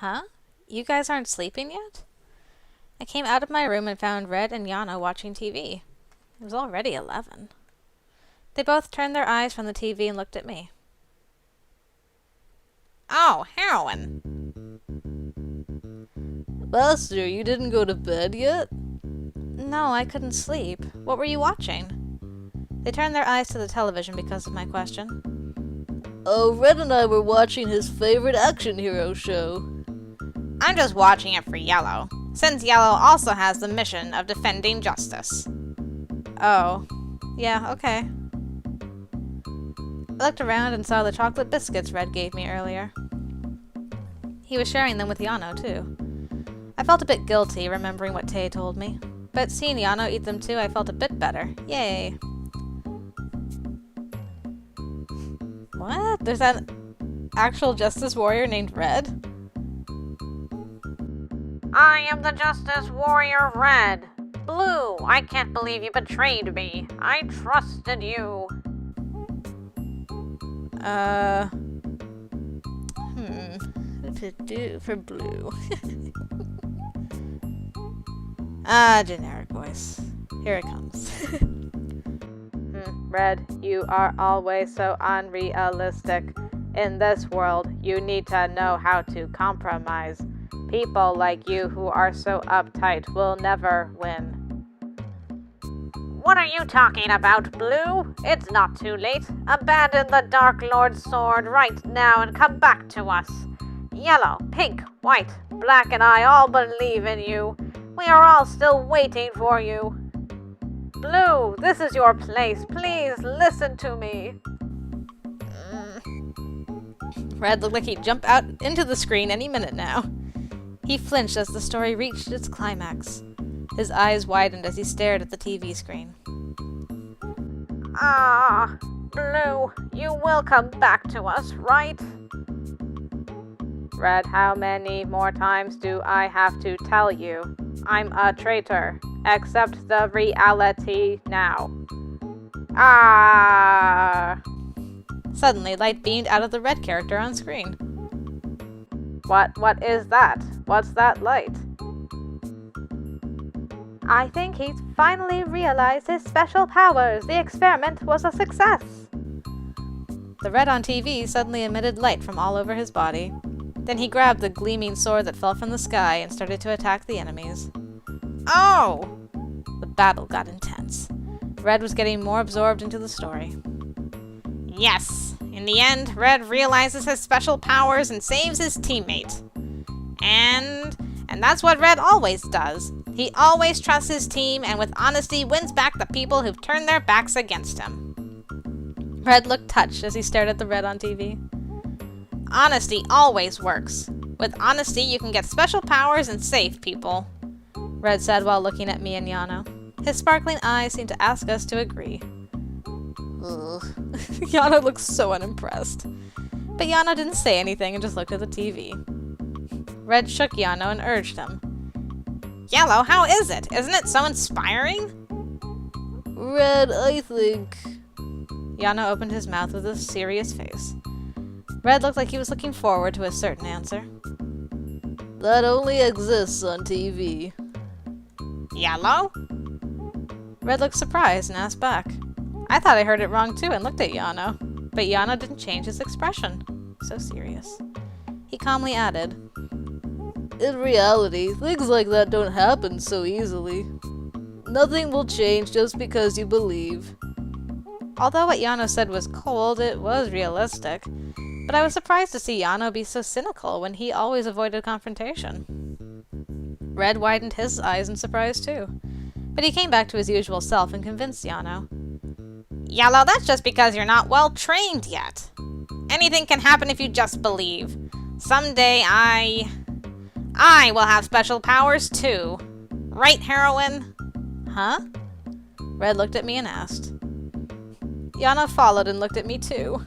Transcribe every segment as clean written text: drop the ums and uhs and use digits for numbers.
Huh? You guys aren't sleeping yet? I came out of my room and found Red and Yana watching TV. It was already 11. They both turned their eyes from the TV and looked at me. Oh, heroin. Buster, you didn't go to bed yet? No, I couldn't sleep. What were you watching? They turned their eyes to the television because of my question. Oh, Red and I were watching his favorite action hero show. I'm just watching it for Yellow, since Yellow also has the mission of defending justice. Oh. Yeah, okay. I looked around and saw the chocolate biscuits Red gave me earlier. He was sharing them with Yano, too. I felt a bit guilty remembering what Tay told me, but seeing Yano eat them too, I felt a bit better. Yay. What? There's an actual justice warrior named Red? I am the Justice Warrior Red. Blue, I can't believe you betrayed me. I trusted you. What to do for Blue? Generic voice. Here it comes. Red, you are always so unrealistic. In this world, you need to know how to compromise. People like you who are so uptight will never win. What are you talking about, Blue? It's not too late. Abandon the Dark Lord's sword right now and come back to us. Yellow, pink, white, black, and I all believe in you. We are all still waiting for you. Blue, this is your place. Please listen to me. Red looked like he'd jump out into the screen any minute now. He flinched as the story reached its climax. His eyes widened as he stared at the TV screen. Ah, Blue, you will come back to us, right? Red, how many more times do I have to tell you? I'm a traitor. Accept the reality now. Ah! Suddenly, light beamed out of the Red character on screen. What is that? What's that light? I think he's finally realized his special powers. The experiment was a success. The Red on TV suddenly emitted light from all over his body. Then he grabbed the gleaming sword that fell from the sky and started to attack the enemies. Oh! The battle got intense. Red was getting more absorbed into the story. Yes, in the end, Red realizes his special powers and saves his teammate. And that's what Red always does. He always trusts his team and with honesty wins back the people who've turned their backs against him. Red looked touched as he stared at the Red on TV. Honesty always works. With honesty, you can get special powers and save people. Red said while looking at me and Yano. His sparkling eyes seemed to ask us to agree. Ugh. Yano looked so unimpressed. But Yano didn't say anything and just looked at the TV. Red shook Yano and urged him. Yellow, how is it? Isn't it so inspiring? Red, I think... Yano opened his mouth with a serious face. Red looked like he was looking forward to a certain answer. That only exists on TV. Yellow? Red looked surprised and asked back. I thought I heard it wrong too and looked at Yano. But Yano didn't change his expression. So serious. He calmly added, In reality, things like that don't happen so easily. Nothing will change just because you believe. Although what Yano said was cold, it was realistic. But I was surprised to see Yano be so cynical when he always avoided confrontation. Red widened his eyes in surprise too. But he came back to his usual self and convinced Yano. Yellow, that's just because you're not well trained yet. Anything can happen if you just believe. Someday I will have special powers too. Right, heroine? Huh? Red looked at me and asked. Yano followed and looked at me too.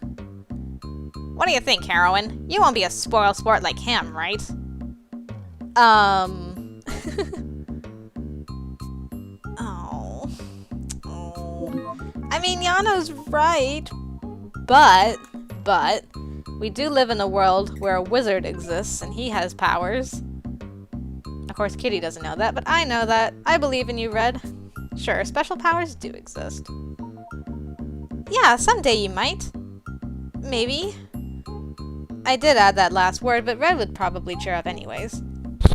What do you think, heroine? You won't be a spoil sport like him, right? Oh. I mean, Yano's right. But, We do live in a world where a wizard exists and he has powers. Of course, Kitty doesn't know that, but I know that. I believe in you, Red. Sure, special powers do exist. Yeah, someday you might. Maybe. I did add that last word, but Red would probably cheer up anyways.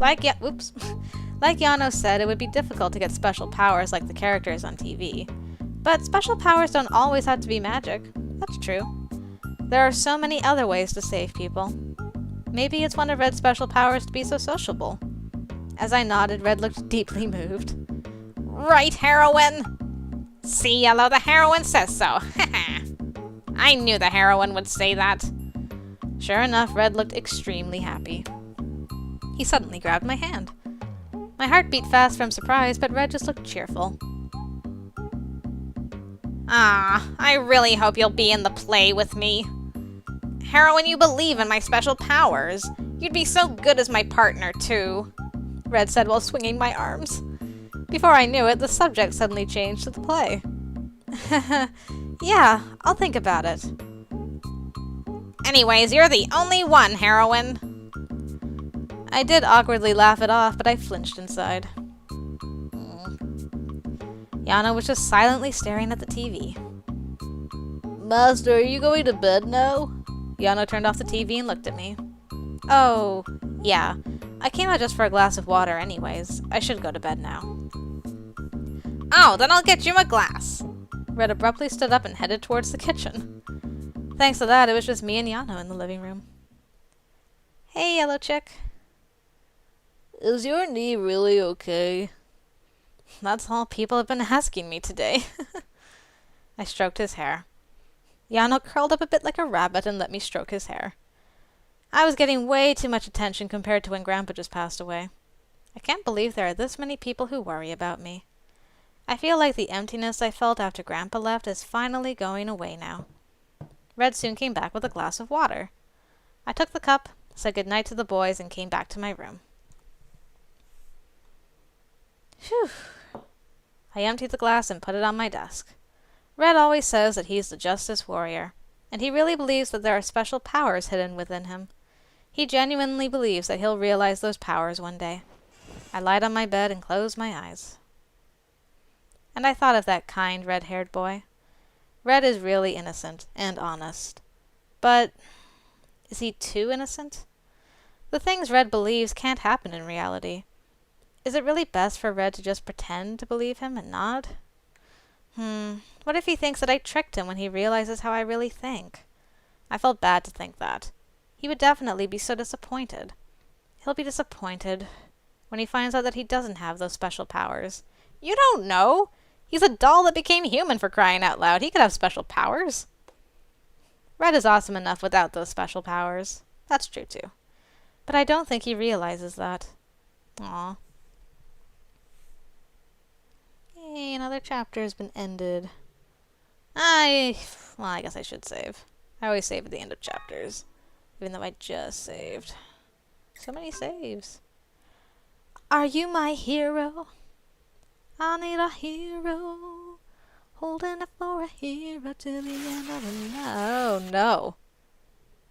Like Yano said, it would be difficult to get special powers like the characters on TV. But special powers don't always have to be magic. That's true. There are so many other ways to save people. Maybe it's one of Red's special powers to be so sociable. As I nodded, Red looked deeply moved. Right, heroine? See, Yellow, the heroine says so. I knew the heroine would say that. Sure enough, Red looked extremely happy. He suddenly grabbed my hand. My heart beat fast from surprise, but Red just looked cheerful. I really hope you'll be in the play with me. Heroine, you believe in my special powers. You'd be so good as my partner, too, Red said while swinging my arms. Before I knew it, the subject suddenly changed to the play. Yeah, I'll think about it. Anyways, you're the only one, heroine. I did awkwardly laugh it off, but I flinched inside. Yano was just silently staring at the TV. Master, are you going to bed now? Yano turned off the TV and looked at me. Oh, yeah. I came out just for a glass of water anyways. I should go to bed now. Oh, then I'll get you a glass. Red abruptly stood up and headed towards the kitchen. Thanks to that, it was just me and Yano in the living room. Hey, yellow chick. Is your knee really okay? That's all people have been asking me today. I stroked his hair. Yano curled up a bit like a rabbit and let me stroke his hair. I was getting way too much attention compared to when Grandpa just passed away. I can't believe there are this many people who worry about me. I feel like the emptiness I felt after Grandpa left is finally going away now. Red soon came back with a glass of water. I took the cup, said goodnight to the boys, and came back to my room. Phew. I emptied the glass and put it on my desk. Red always says that he's the justice warrior, and he really believes that there are special powers hidden within him. He genuinely believes that he'll realize those powers one day. I lied on my bed and closed my eyes. And I thought of that kind, red-haired boy. Red is really innocent and honest. But is he too innocent? The things Red believes can't happen in reality. Is it really best for Red to just pretend to believe him and not? What if he thinks that I tricked him when he realizes how I really think? I felt bad to think that. He would definitely be so disappointed. He'll be disappointed when he finds out that he doesn't have those special powers. You don't know. He's a doll that became human, for crying out loud. He could have special powers. Red is awesome enough without those special powers. That's true, too. But I don't think he realizes that. Aw. Yay, another chapter has been ended. I guess I should save. I always save at the end of chapters. Even though I just saved. So many saves. Are you my hero? I need a hero. Holding it for a hero till the end of the night. Oh, no.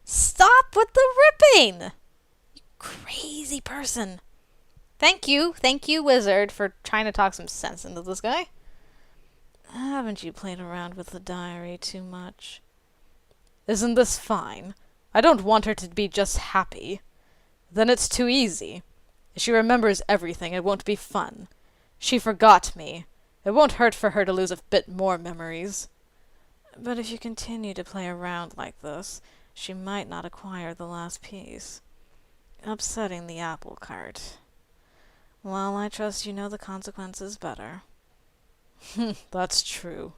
Stop with the ripping! You crazy person. Thank you, wizard, for trying to talk some sense into this guy. Haven't you played around with the diary too much? Isn't this fine? I don't want her to be just happy. Then it's too easy. If she remembers everything, it won't be fun. She forgot me. It won't hurt for her to lose a bit more memories. But if you continue to play around like this, she might not acquire the last piece. Upsetting the apple cart. Well, I trust you know the consequences better. That's true.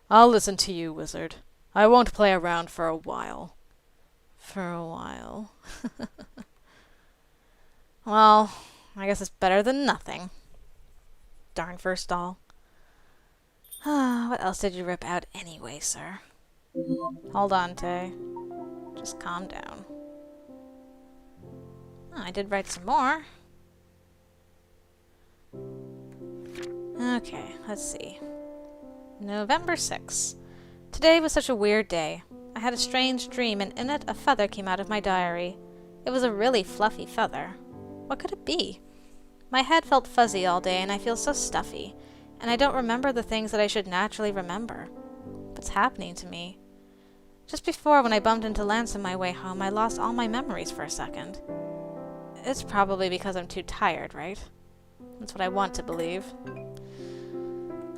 I'll listen to you, wizard. I won't play around for a while. For a while. Well, I guess it's better than nothing. Darn first doll. What else did you rip out anyway, sir? Hold on, Tay. Just calm down. Oh, I did write some more. Okay, let's see. November 6th. Today was such a weird day. I had a strange dream, and in it a feather came out of my diary. It was a really fluffy feather. What could it be? My head felt fuzzy all day, and I feel so stuffy, and I don't remember the things that I should naturally remember. What's happening to me? Just before, when I bumped into Lance on my way home, I lost all my memories for a second. It's probably because I'm too tired, right? That's what I want to believe.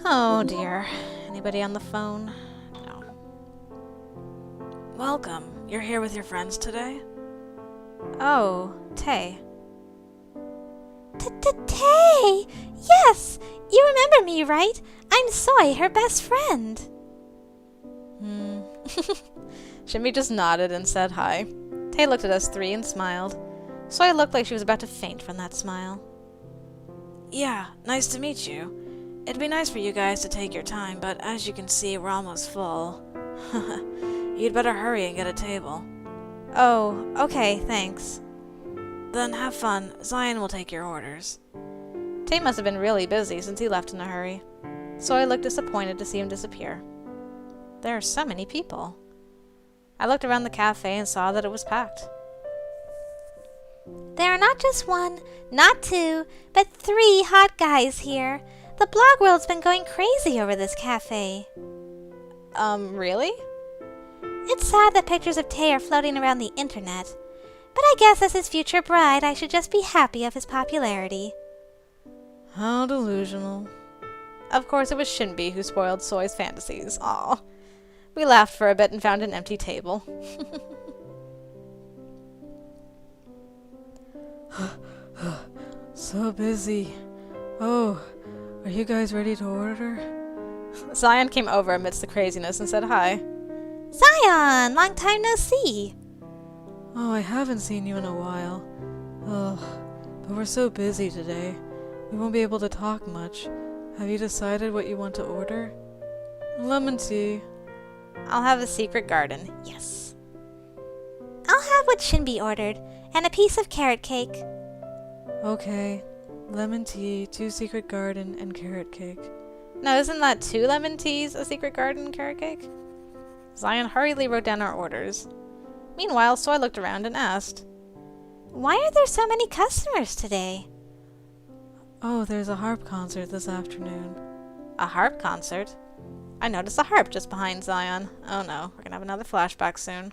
Oh dear. Anybody on the phone? No. Welcome. You're here with your friends today? Oh, Tay. Tay! Yes! You remember me, right? I'm Soy, her best friend. Shimmy just nodded and said hi. Tay looked at us three and smiled. Soy looked like she was about to faint from that smile. Yeah, nice to meet you. It'd be nice for you guys to take your time, but as you can see, we're almost full. You'd better hurry and get a table. Oh, okay, thanks. Then have fun. Zion will take your orders. Tay must have been really busy since he left in a hurry. Soy looked disappointed to see him disappear. There are so many people. I looked around the cafe and saw that it was packed. There are not just one, not two, but 3 hot guys here. The blog world's been going crazy over this cafe. Really? It's sad that pictures of Tay are floating around the internet, but I guess as his future bride, I should just be happy of his popularity. How delusional. Of course, it was Shinbi who spoiled Soy's fantasies. Aw. We laughed for a bit and found an empty table. So busy. Oh, are you guys ready to order? Zion came over amidst the craziness and said hi. Zion! Long time no see! Oh, I haven't seen you in a while. Ugh, but we're so busy today. We won't be able to talk much. Have you decided what you want to order? Lemon tea. I'll have a secret garden. Yes. I'll have what Shinbi ordered, and a piece of carrot cake. Okay. Lemon tea, 2 secret garden, and carrot cake. No, isn't that 2 lemon teas, a secret garden, and carrot cake? Zion hurriedly wrote down our orders. Meanwhile, Soy looked around and asked, Why are there so many customers today? Oh, there's a harp concert this afternoon. A harp concert? I noticed a harp just behind Zion. Oh no, we're gonna have another flashback soon.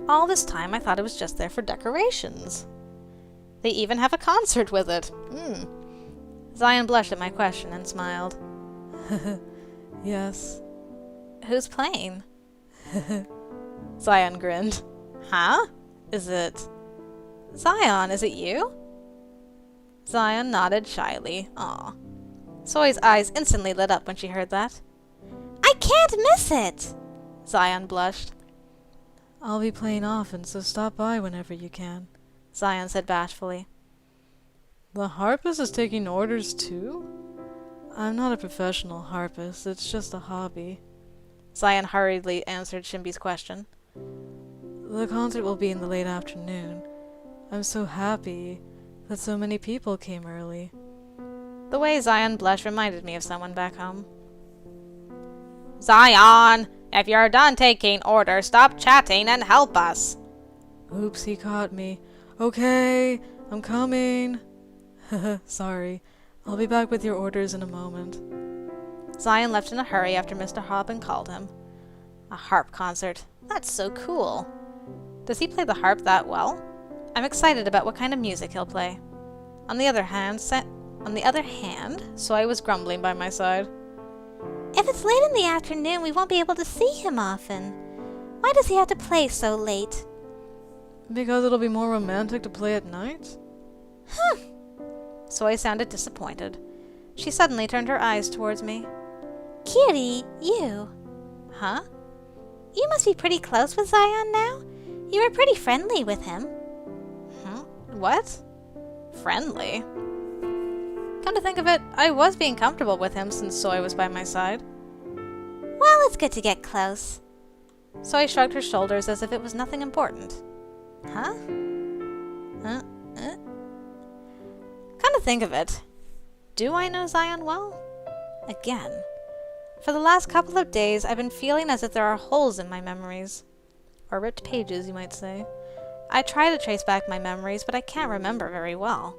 All this time I thought it was just there for decorations. They even have a concert with it. Zion blushed at my question and smiled. Yes. Who's playing? Zion grinned. Huh? Is it... Zion, is it you? Zion nodded shyly. Aw. Soy's eyes instantly lit up when she heard that. I can't miss it! Zion blushed. I'll be playing often, so stop by whenever you can. Zion said bashfully. The harpist is taking orders too? I'm not a professional harpist, it's just a hobby. Zion hurriedly answered Shinbi's question. The concert will be in the late afternoon. I'm so happy that so many people came early. The way Zion blushed reminded me of someone back home. Zion! If you're done taking orders, stop chatting and help us! Oops, he caught me. Okay, I'm coming. Sorry. I'll be back with your orders in a moment. Zion left in a hurry after Mr. Hobbin called him. A harp concert. That's so cool. Does he play the harp that well? I'm excited about what kind of music he'll play. On the other hand, Soy was grumbling by my side. If it's late in the afternoon, we won't be able to see him often. Why does he have to play so late? Because it'll be more romantic to play at night? Soy sounded disappointed. She suddenly turned her eyes towards me. Cutie, you. Huh? You must be pretty close with Zion now. You were pretty friendly with him. What? Friendly? Come to think of it, I was being comfortable with him since Soy was by my side. Well, it's good to get close. Soy shrugged her shoulders as if it was nothing important. Huh? Come to think of it, do I know Zion well? Again, For the last couple of days, I've been feeling as if there are holes in my memories. Or ripped pages, you might say. I try to trace back my memories, but I can't remember very well.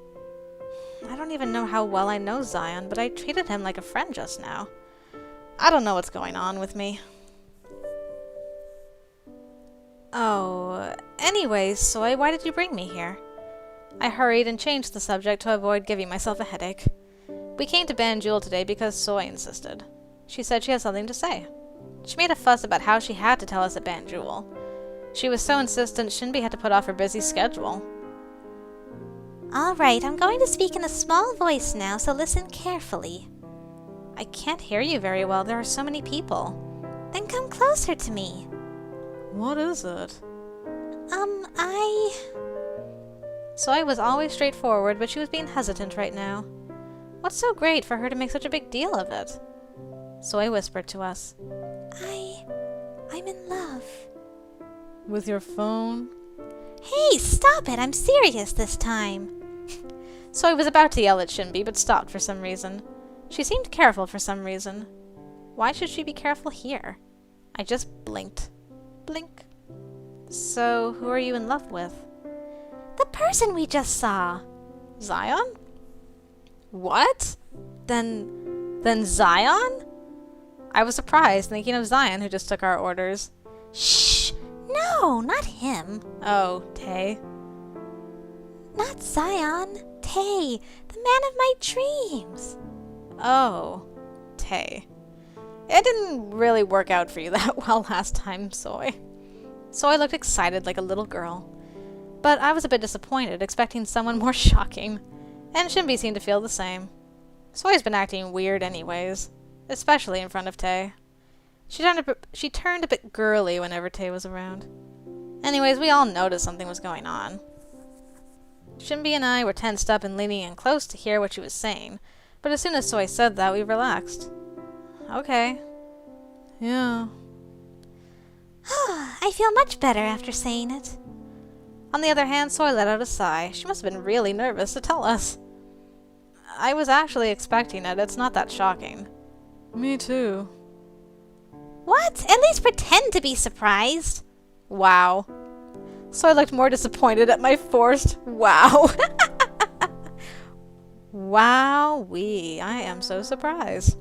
I don't even know how well I know Zion, but I treated him like a friend just now. I don't know what's going on with me. Oh, anyways, Soy, why did you bring me here? I hurried and changed the subject to avoid giving myself a headache. We came to Banjul today because Soy insisted. She said she had something to say. She made a fuss about how she had to tell us at Banjul. She was so insistent Shinbi had to put off her busy schedule. All right, I'm going to speak in a small voice now, so listen carefully. I can't hear you very well. There are so many people. Then come closer to me. What is it? Soy was always straightforward, but she was being hesitant right now. What's so great for her to make such a big deal of it? Soy whispered to us. I'm in love. With your phone? Hey, stop it! I'm serious this time. Soy was about to yell at Shinbi, but stopped for some reason. She seemed careful for some reason. Why should she be careful here? I just blinked. Blink. So, who are you in love with? The person we just saw. Zion? What? Then Zion? I was surprised, thinking of Zion, who just took our orders. Shh! No, not him. Oh, Tay. Not Zion. Tay, the man of my dreams. Oh, Tay. It didn't really work out for you that well last time, Soy. Soy looked excited like a little girl. But I was a bit disappointed, expecting someone more shocking. And Shinbi seemed to feel the same. Soy's been acting weird anyways, especially in front of Tay. She turned a bit girly whenever Tay was around. Anyways, we all noticed something was going on. Shinbi and I were tensed up and leaning in close to hear what she was saying, but as soon as Soy said that, we relaxed. Okay. Yeah. I feel much better after saying it. On the other hand, Soy let out a sigh. She must have been really nervous to tell us. I was actually expecting it. It's not that shocking. Me too. What? At least pretend to be surprised. Wow. Soy looked more disappointed at my forced wow. Wowee. I am so surprised.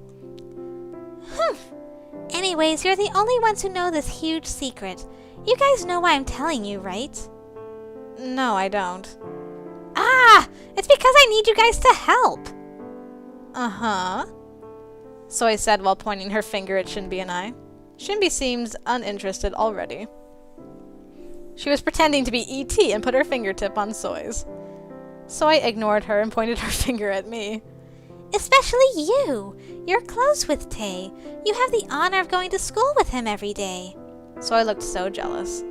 Anyways, you're the only ones who know this huge secret. You guys know why I'm telling you, right? No, I don't. It's because I need you guys to help. Uh-huh. Soy said while pointing her finger at Shinbi and I. Shinbi seems uninterested already. She was pretending to be E.T. and put her fingertip on Soy's. Soy ignored her and pointed her finger at me. Especially you. You're close with Tay. You have the honor of going to school with him every day. Soy looked so jealous.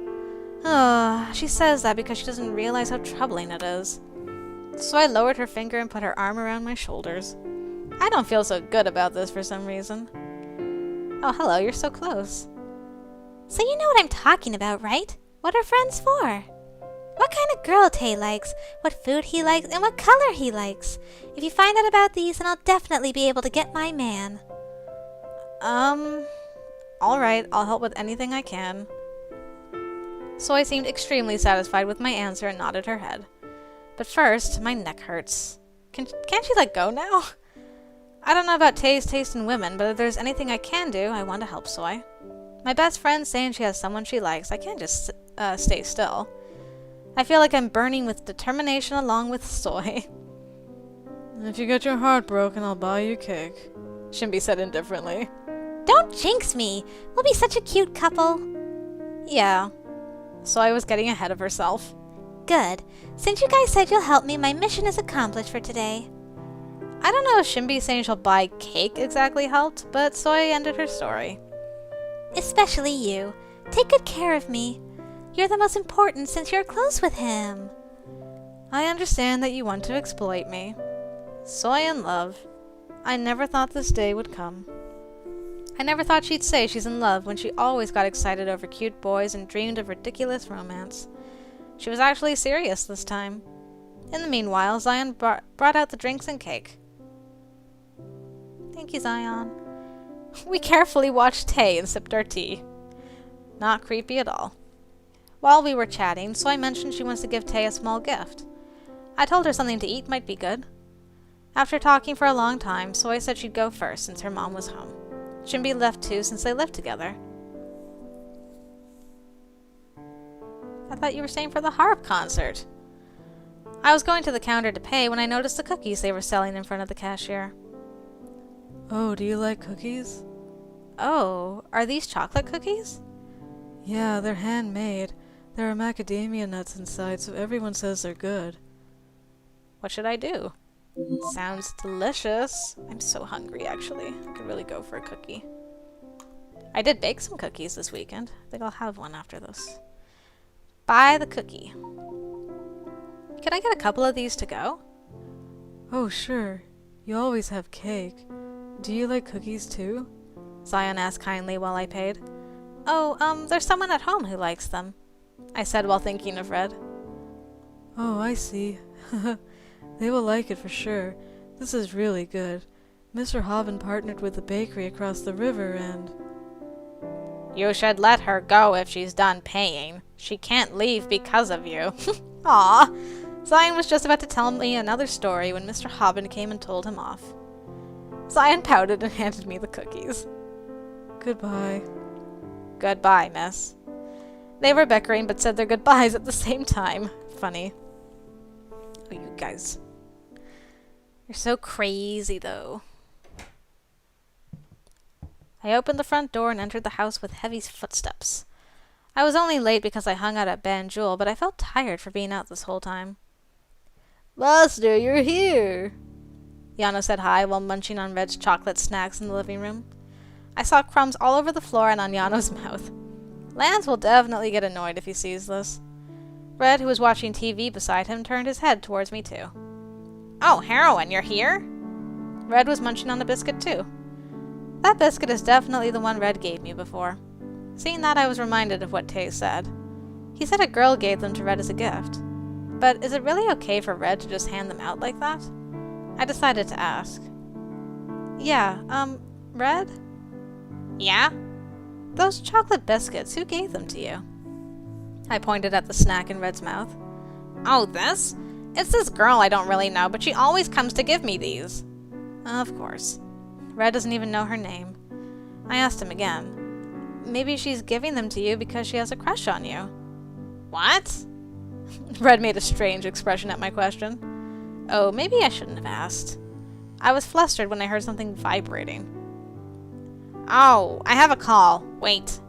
She says that because she doesn't realize how troubling it is. Soy lowered her finger and put her arm around my shoulders. I don't feel so good about this for some reason. Oh, hello, you're so close. So you know what I'm talking about, right? What are friends for? What kind of girl Tay likes, what food he likes, and what color he likes. If you find out about these, then I'll definitely be able to get my man. Alright, I'll help with anything I can. Soy seemed extremely satisfied with my answer and nodded her head. But first, my neck hurts. Can't she let go now? I don't know about Tay's taste in women, but if there's anything I can do, I want to help Soy. My best friend's saying she has someone she likes. I can't just stay still. I feel like I'm burning with determination along with Soy. If you get your heart broken, I'll buy you cake. Shinbi said indifferently. Don't jinx me. We'll be such a cute couple. Yeah. Soy was getting ahead of herself. Good. Since you guys said you'll help me, my mission is accomplished for today. I don't know if Shinbi saying she'll buy cake exactly helped, but Soy ended her story. Especially you. Take good care of me. You're the most important since you're close with him. I understand that you want to exploit me. Soy in love. I never thought this day would come. I never thought she'd say she's in love when she always got excited over cute boys and dreamed of ridiculous romance. She was actually serious this time. In the meanwhile, Zion brought out the drinks and cake. Thank you, Zion. We carefully watched Tay and sipped our tea. Not creepy at all. While we were chatting, Soy mentioned she wants to give Tay a small gift. I told her something to eat might be good. After talking for a long time, Soy said she'd go first since her mom was home. Shinbi left too since they lived together. I thought you were staying for the harp concert. I was going to the counter to pay when I noticed the cookies they were selling in front of the cashier. Oh, do you like cookies? Oh, are these chocolate cookies? Yeah, they're handmade. There are macadamia nuts inside, so everyone says they're good. What should I do? Sounds delicious. I'm so hungry, actually. I could really go for a cookie. I did bake some cookies this weekend. I think I'll have one after this. Buy the cookie. Can I get a couple of these to go? Oh, sure. You always have cake. Do you like cookies too? Zion asked kindly while I paid. Oh, there's someone at home who likes them, I said while thinking of Red. Oh, I see. They will like it for sure. This is really good. Mr. Hobbin partnered with the bakery across the river and... You should let her go if she's done paying. She can't leave because of you. Aw. Zion was just about to tell me another story when Mr. Hobbin came and told him off. Zion pouted and handed me the cookies. Goodbye. Goodbye, miss. They were bickering but said their goodbyes at the same time. Funny. Oh, you guys. You're so crazy, though. I opened the front door and entered the house with heavy footsteps. I was only late because I hung out at Ben Jewel, but I felt tired for being out this whole time. Master, you're here! Yano said hi while munching on Red's chocolate snacks in the living room. I saw crumbs all over the floor and on Yano's mouth. Lance will definitely get annoyed if he sees this. Red, who was watching TV beside him, turned his head towards me too. Oh, Heroine, you're here? Red was munching on a biscuit too. That biscuit is definitely the one Red gave me before. Seeing that, I was reminded of what Tay said. He said a girl gave them to Red as a gift. But is it really okay for Red to just hand them out like that? I decided to ask. Yeah, Red? Yeah? Those chocolate biscuits, who gave them to you? I pointed at the snack in Red's mouth. Oh, this? It's this girl I don't really know, but she always comes to give me these. Of course. Red doesn't even know her name. I asked him again. Maybe she's giving them to you because she has a crush on you. What? Red made a strange expression at my question. Oh, maybe I shouldn't have asked. I was flustered when I heard something vibrating. Oh, I have a call. Wait.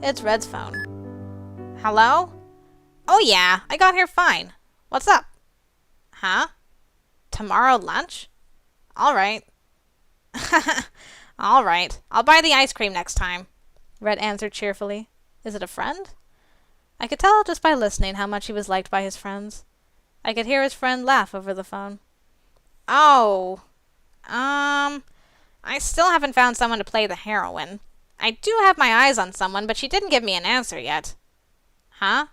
It's Red's phone. Hello? Oh yeah, I got here fine. What's up? Huh? Tomorrow lunch? Alright. Alright, I'll buy the ice cream next time. Red answered cheerfully. Is it a friend? I could tell just by listening how much he was liked by his friends. I could hear his friend laugh over the phone. Oh, I still haven't found someone to play the heroine. I do have my eyes on someone, but she didn't give me an answer yet. Huh?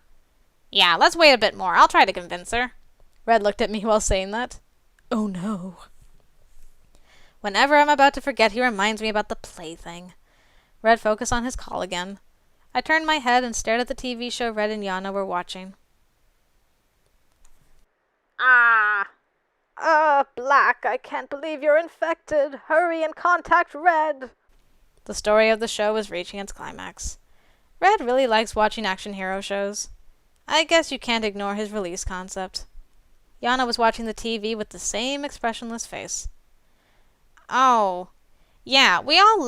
Yeah, let's wait a bit more. I'll try to convince her. Red looked at me while saying that. Oh no. Whenever I'm about to forget, he reminds me about the plaything. Red focused on his call again. I turned my head and stared at the TV show Red and Yana were watching. Black, I can't believe you're infected. Hurry and contact Red. The story of the show was reaching its climax. Red really likes watching action hero shows. I guess you can't ignore his release concept. Yana was watching the TV with the same expressionless face. Oh, yeah, we all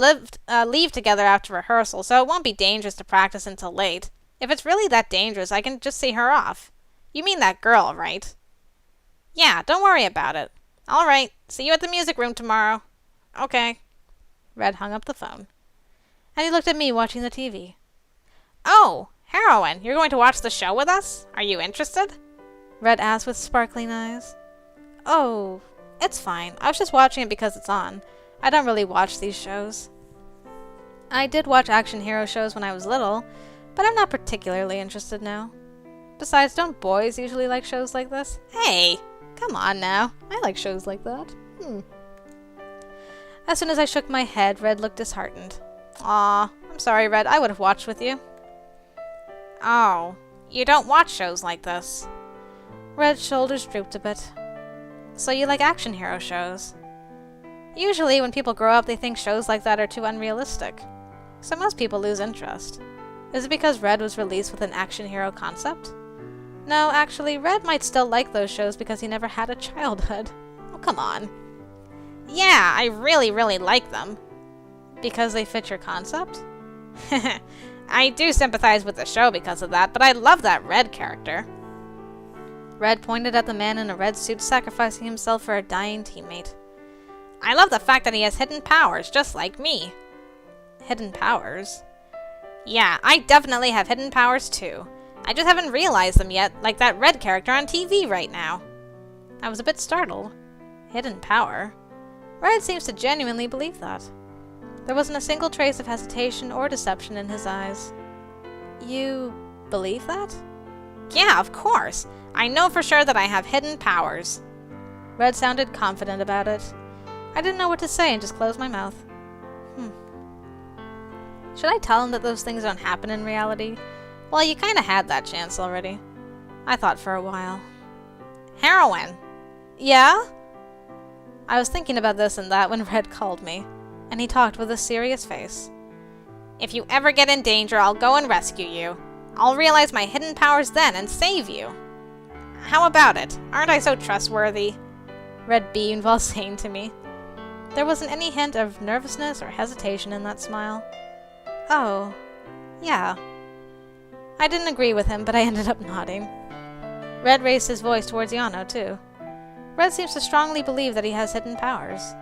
leave together after rehearsal, so it won't be dangerous to practice until late. If it's really that dangerous, I can just see her off. You mean that girl, right? Yeah, don't worry about it. All right, see you at the music room tomorrow. Okay. Red hung up the phone. And he looked at me watching the TV. Oh, Heroine, you're going to watch the show with us? Are you interested? Red asked with sparkling eyes. Oh, it's fine. I was just watching it because it's on. I don't really watch these shows. I did watch action hero shows when I was little, but I'm not particularly interested now. Besides, don't boys usually like shows like this? Hey, come on now. I like shows like that. As soon as I shook my head, Red looked disheartened. Aw, I'm sorry, Red. I would have watched with you. Oh, you don't watch shows like this. Red's shoulders drooped a bit. So you like action hero shows? Usually, when people grow up, they think shows like that are too unrealistic. So most people lose interest. Is it because Red was released with an action hero concept? No, actually, Red might still like those shows because he never had a childhood. Oh, come on. Yeah, I really like them. Because they fit your concept? I do sympathize with the show because of that, but I love that Red character. Red pointed at the man in a red suit sacrificing himself for a dying teammate. I love the fact that he has hidden powers, just like me. Hidden powers? Yeah, I definitely have hidden powers too. I just haven't realized them yet, like that Red character on TV right now. I was a bit startled. Hidden power? Red seems to genuinely believe that. There wasn't a single trace of hesitation or deception in his eyes. You believe that? Yeah, of course. I know for sure that I have hidden powers. Red sounded confident about it. I didn't know what to say and just closed my mouth. Should I tell him that those things don't happen in reality? Well, you kinda had that chance already. I thought for a while. Heroin. Yeah? I was thinking about this and that when Red called me, and he talked with a serious face. If you ever get in danger, I'll go and rescue you. I'll realize my hidden powers then and save you. How about it? Aren't I so trustworthy? Red beamed while saying to me. There wasn't any hint of nervousness or hesitation in that smile. Oh, yeah. I didn't agree with him, but I ended up nodding. Red raised his voice towards Yano, too. Red seems to strongly believe that he has hidden powers.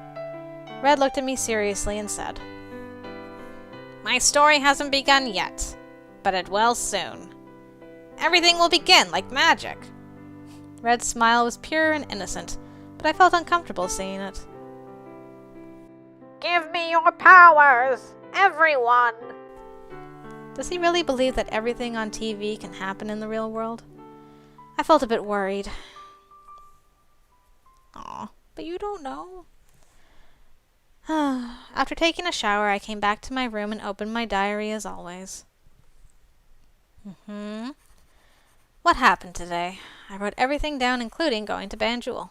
Red looked at me seriously and said, My story hasn't begun yet, but it will soon. Everything will begin like magic. Red's smile was pure and innocent, but I felt uncomfortable seeing it. Give me your powers, everyone! Does he really believe that everything on TV can happen in the real world? I felt a bit worried. Aw, but you don't know. After taking a shower, I came back to my room and opened my diary as always. What happened today? I wrote everything down, including going to Banjul.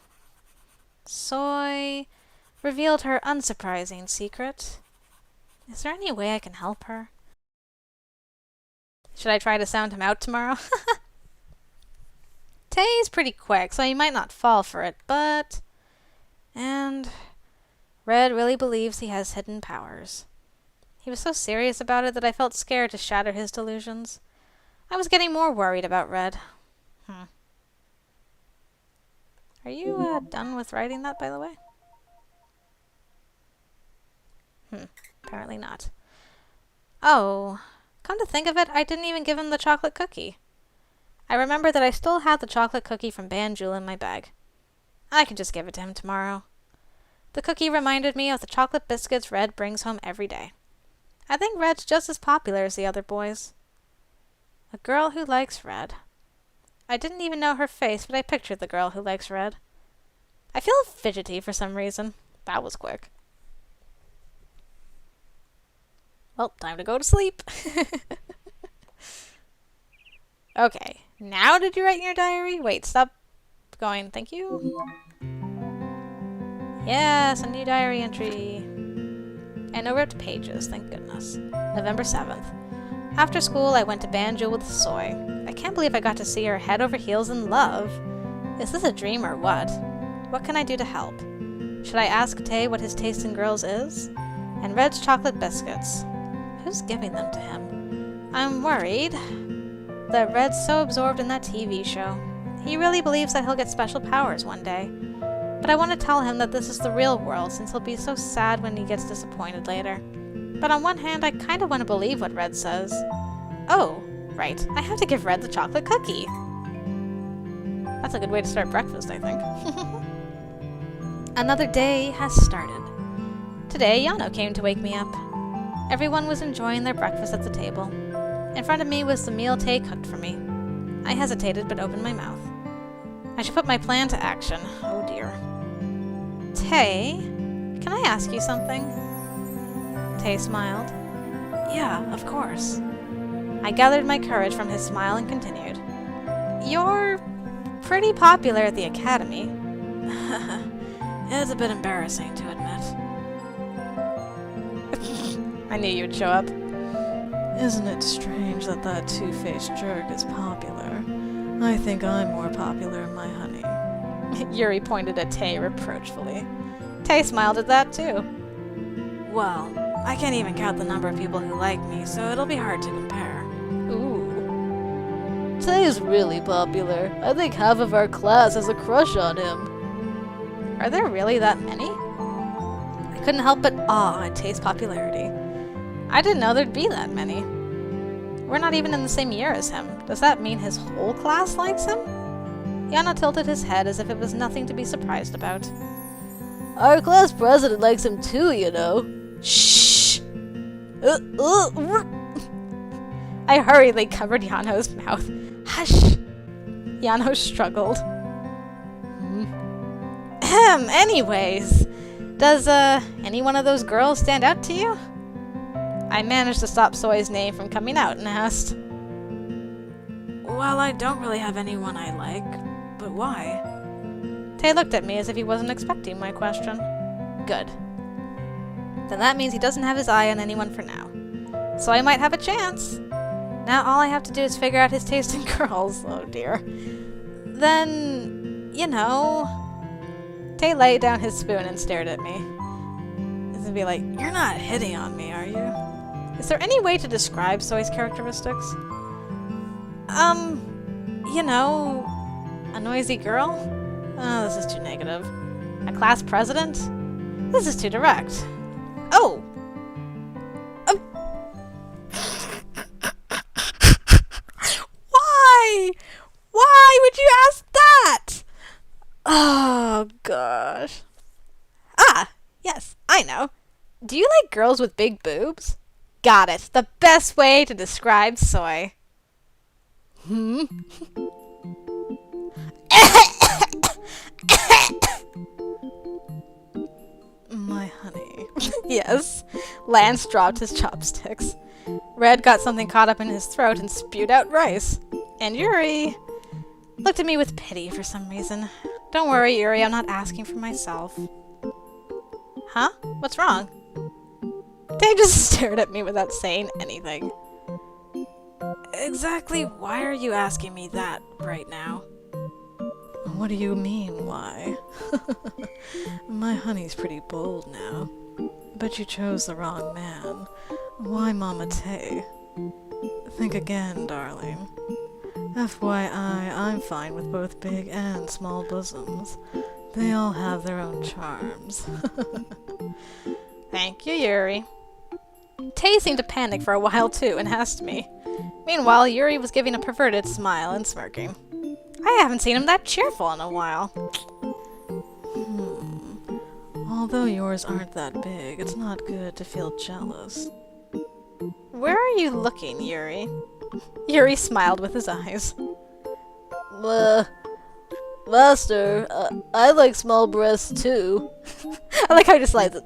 Soy revealed her unsurprising secret. Is there any way I can help her? Should I try to sound him out tomorrow? Tay's pretty quick, so he might not fall for it, but... And... Red really believes he has hidden powers. He was so serious about it that I felt scared to shatter his delusions. I was getting more worried about Red. Are you, done with writing that, by the way? Apparently not. Oh, come to think of it, I didn't even give him the chocolate cookie. I remember that I still had the chocolate cookie from Banjul in my bag. I can just give it to him tomorrow. The cookie reminded me of the chocolate biscuits Red brings home every day. I think Red's just as popular as the other boys. A girl who likes Red. I didn't even know her face, but I pictured the girl who likes Red. I feel fidgety for some reason. That was quick. Well, time to go to sleep. Okay, now did you write in your diary? Wait, stop going. Thank you. Yes, a new diary entry. And no ripped pages, thank goodness. November 7th. After school, I went to Banjul with Soy. I can't believe I got to see her head over heels in love. Is this a dream or what? What can I do to help? Should I ask Tay what his taste in girls is? And Red's chocolate biscuits. Who's giving them to him? I'm worried that Red's so absorbed in that TV show. He really believes that he'll get special powers one day. But I want to tell him that this is the real world, since he'll be so sad when he gets disappointed later. But on one hand, I kind of want to believe what Red says. Oh, right. I have to give Red the chocolate cookie. That's a good way to start breakfast, I think. Another day has started. Today, Yano came to wake me up. Everyone was enjoying their breakfast at the table. In front of me was the meal Tay cooked for me. I hesitated but opened my mouth. I should put my plan to action. Oh dear. Tay, Can I ask you something? Tay smiled. Yeah, of course. I gathered my courage from his smile and continued. You're pretty popular at the academy. It's a bit embarrassing to admit. I knew you'd show up. Isn't it strange that that two-faced jerk is popular? I think I'm more popular, my honey. Yuri pointed at Tay reproachfully. Tay smiled at that too. Well, I can't even count the number of people who like me, so it'll be hard to compare. Ooh. Tay's really popular. I think half of our class has a crush on him. Are there really that many? I couldn't help but awe at Tay's popularity. I didn't know there'd be that many. We're not even in the same year as him. Does that mean his whole class likes him? Yana tilted his head as if it was nothing to be surprised about. Our class president likes him too, you know. Shh! I hurriedly covered Yano's mouth. Hush! Yano struggled. Anyways, does any one of those girls stand out to you? I managed to stop Soy's name from coming out and asked. Well, I don't really have anyone I like, but why? Tay looked at me as if he wasn't expecting my question. Good. Then that means he doesn't have his eye on anyone for now. So I might have a chance. Now all I have to do is figure out his taste in girls. Oh dear. Then, you know... Tay laid down his spoon and stared at me. As if be like, you're not hitting on me, are you? Is there any way to describe Soy's characteristics? You know... A noisy girl? Oh, this is too negative. A class president? This is too direct. Oh! Why? Why would you ask that? Oh, gosh. Ah, yes, I know. Do you like girls with big boobs? Got it. The best way to describe Soy. My honey. Yes. Lance dropped his chopsticks. Red got something caught up in his throat and spewed out rice. And Yuri looked at me with pity for some reason. Don't worry, Yuri, I'm not asking for myself. Huh? What's wrong? They just stared at me without saying anything. Exactly why are you asking me that right now? What do you mean, why? My honey's pretty bold now. But you chose the wrong man. Why Mama Tay? Think again, darling. FYI, I'm fine with both big and small bosoms. They all have their own charms. Thank you, Yuri. Tay seemed to panic for a while too and asked me. Meanwhile, Yuri was giving a perverted smile and smirking. I haven't seen him that cheerful in a while. Although yours aren't that big, it's not good to feel jealous. Where are you looking, Yuri? Yuri smiled with his eyes. Master, I like small breasts too. I like how he just slides it.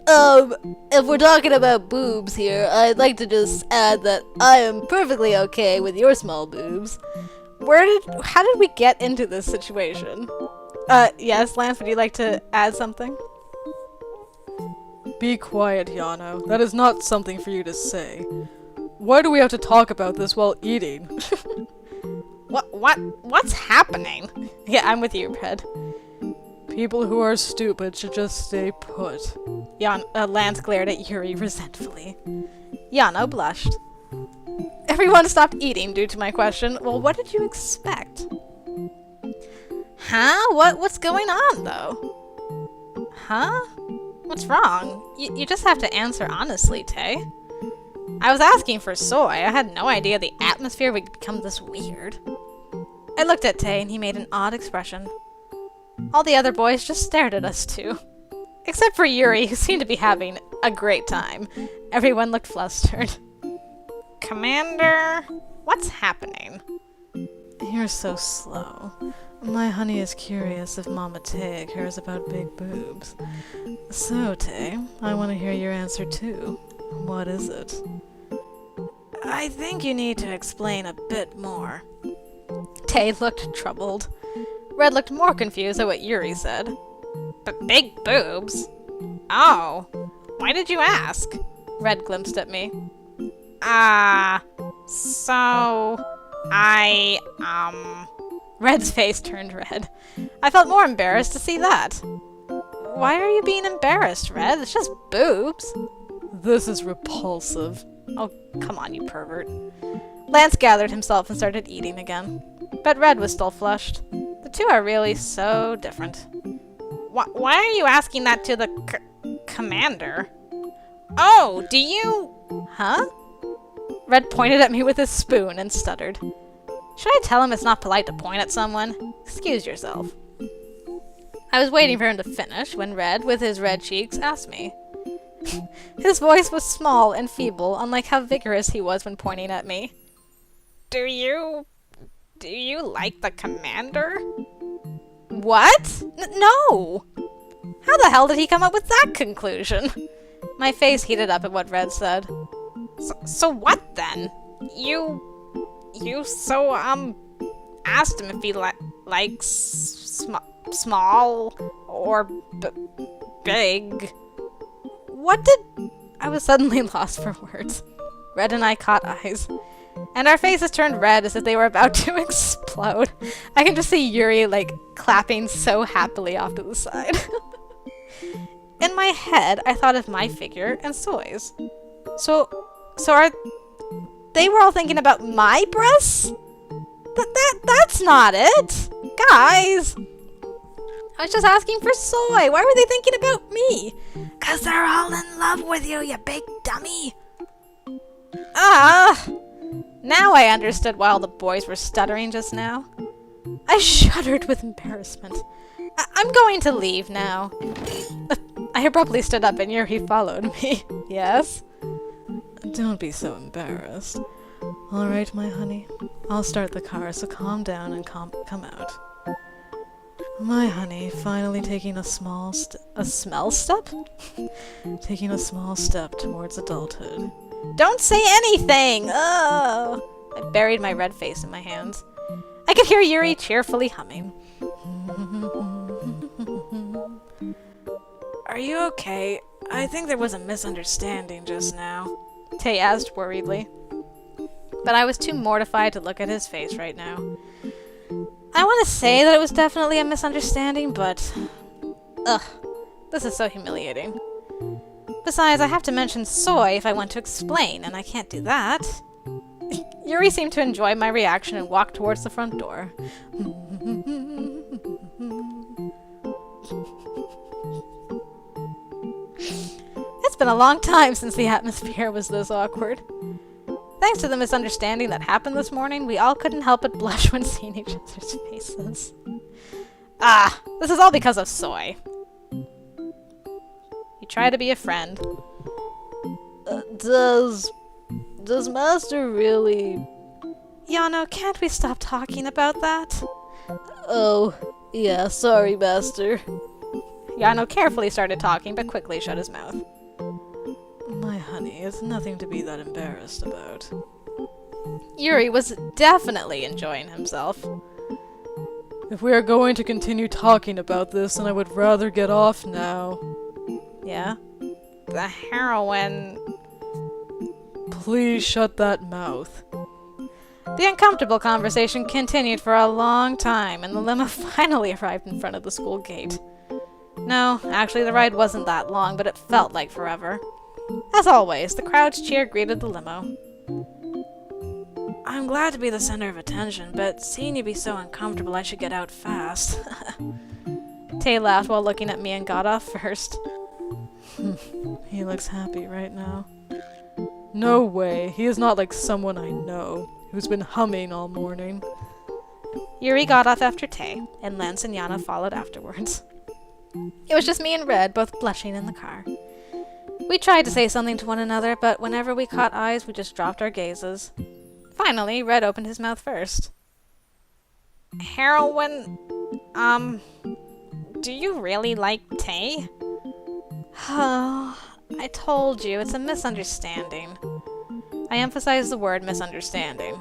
If we're talking about boobs here, I'd like to just add that I am perfectly okay with your small boobs. How did we get into this situation? Yes, Lance, would you like to add something? Be quiet, Yano. That is not something for you to say. Why do we have to talk about this while eating? What's happening? Yeah, I'm with you, Red. People who are stupid should just stay put. Lance glared at Yuri resentfully. Yano blushed. Everyone stopped eating due to my question. Well, what did you expect? Huh? What's going on, though? Huh? What's wrong? You just have to answer honestly, Tay. I was asking for Soy. I had no idea the atmosphere would become this weird. I looked at Tay and he made an odd expression. All the other boys just stared at us too. Except for Yuri, who seemed to be having a great time. Everyone looked flustered. Commander, what's happening? You're so slow. My honey is curious if Mama Tay cares about big boobs. So, Tay, I want to hear your answer too. What is it? I think you need to explain a bit more. Tay looked troubled. Red looked more confused at what Yuri said. But big boobs? Oh, why did you ask? Red glimpsed at me. Red's face turned red. I felt more embarrassed to see that. Why are you being embarrassed, Red? It's just boobs. This is repulsive. Oh, come on, you pervert. Lance gathered himself and started eating again. But Red was still flushed. The two are really so different. Why are you asking that to the commander? Oh, do you... Huh? Red pointed at me with his spoon and stuttered. Should I tell him it's not polite to point at someone? Excuse yourself. I was waiting for him to finish when Red, with his red cheeks, asked me. His voice was small and feeble, unlike how vigorous he was when pointing at me. Do you like the commander? What? No! How the hell did he come up with that conclusion? My face heated up at what Red said. So what then? You asked him if he likes small or big. What did... I was suddenly lost for words. Red and I caught eyes, and our faces turned red as if they were about to explode. I can just see Yuri, clapping so happily off to the side. In my head, I thought of my figure and Soy's. So are... They were all thinking about my breasts? That's not it! Guys! I was just asking for Soy. Why were they thinking about me? 'Cause they're all in love with you, you big dummy. Now I understood why all the boys were stuttering just now. I shuddered with embarrassment. I'm going to leave now. I abruptly stood up and Yuri followed me. Yes? Don't be so embarrassed. All right, my honey. I'll start the car, so calm down and come out. My honey, finally taking a small step? Taking a small step towards adulthood. Don't say anything! Oh! I buried my red face in my hands. I could hear Yuri cheerfully humming. Are you okay? I think there was a misunderstanding just now, Tay asked worriedly. But I was too mortified to look at his face right now. I want to say that it was definitely a misunderstanding, but... Ugh, this is so humiliating. Besides, I have to mention Soy if I want to explain, and I can't do that. Yuri seemed to enjoy my reaction and walked towards the front door. It's been a long time since the atmosphere was this awkward. Thanks to the misunderstanding that happened this morning, we all couldn't help but blush when seeing each other's faces. This is all because of Soy. You try to be a friend. Does Master really... Yano, can't we stop talking about that? Oh, yeah, sorry, Master. Yano carefully started talking, but quickly shut his mouth. My honey, it's nothing to be that embarrassed about. Yuri was definitely enjoying himself. If we are going to continue talking about this, then I would rather get off now. Yeah? The heroine... Please shut that mouth. The uncomfortable conversation continued for a long time, and the limo finally arrived in front of the school gate. No, actually the ride wasn't that long, but it felt like forever. As always, the crowd's cheer greeted the limo. I'm glad to be the center of attention, but seeing you be so uncomfortable, I should get out fast. Tay laughed while looking at me and got off first. He looks happy right now. No way, he is not like someone I know, who's been humming all morning. Yuri got off after Tay, and Lance and Yana followed afterwards. It was just me and Red, both blushing in the car. We tried to say something to one another, but whenever we caught eyes, we just dropped our gazes. Finally, Red opened his mouth first. Heroine Do you really like Tay? Oh, I told you, it's a misunderstanding. I emphasize the word misunderstanding.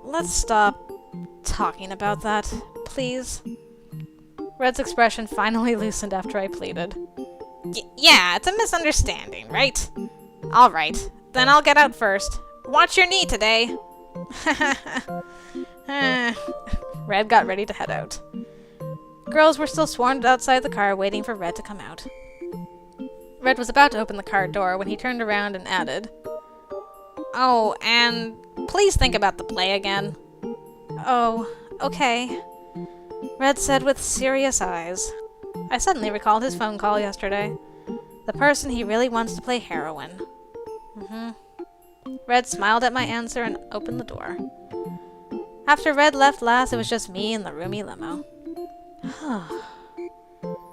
Let's stop talking about that, please. Red's expression finally loosened after I pleaded. Yeah, it's a misunderstanding, right? Alright, then I'll get out first. Watch your knee today! Red got ready to head out. Girls were still swarmed outside the car waiting for Red to come out. Red was about to open the car door when he turned around and added, "Oh, and please think about the play again." oh, okay. Red said with serious eyes. I suddenly recalled his phone call yesterday. The person he really wants to play heroine. Red smiled at my answer and opened the door. After Red left last, it was just me and the roomy limo.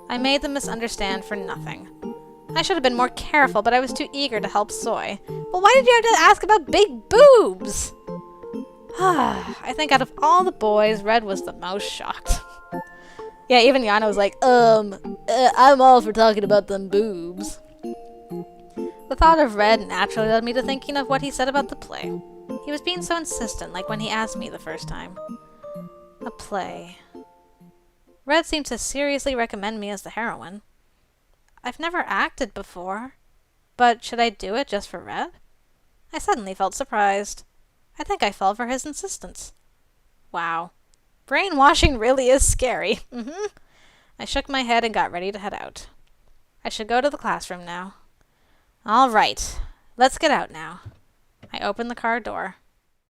I made them misunderstand for nothing. I should have been more careful, but I was too eager to help Soy. Well, why did you have to ask about big boobs? I think out of all the boys, Red was the most shocked. Yeah, even Yana was like, I'm all for talking about them boobs. The thought of Red naturally led me to thinking of what he said about the play. He was being so insistent, like when he asked me the first time. A play. Red seemed to seriously recommend me as the heroine. I've never acted before, but should I do it just for Red? I suddenly felt surprised. I think I fell for his insistence. Wow. Brainwashing really is scary. I shook my head and got ready to head out. I should go to the classroom now. All right, let's get out now. I opened the car door.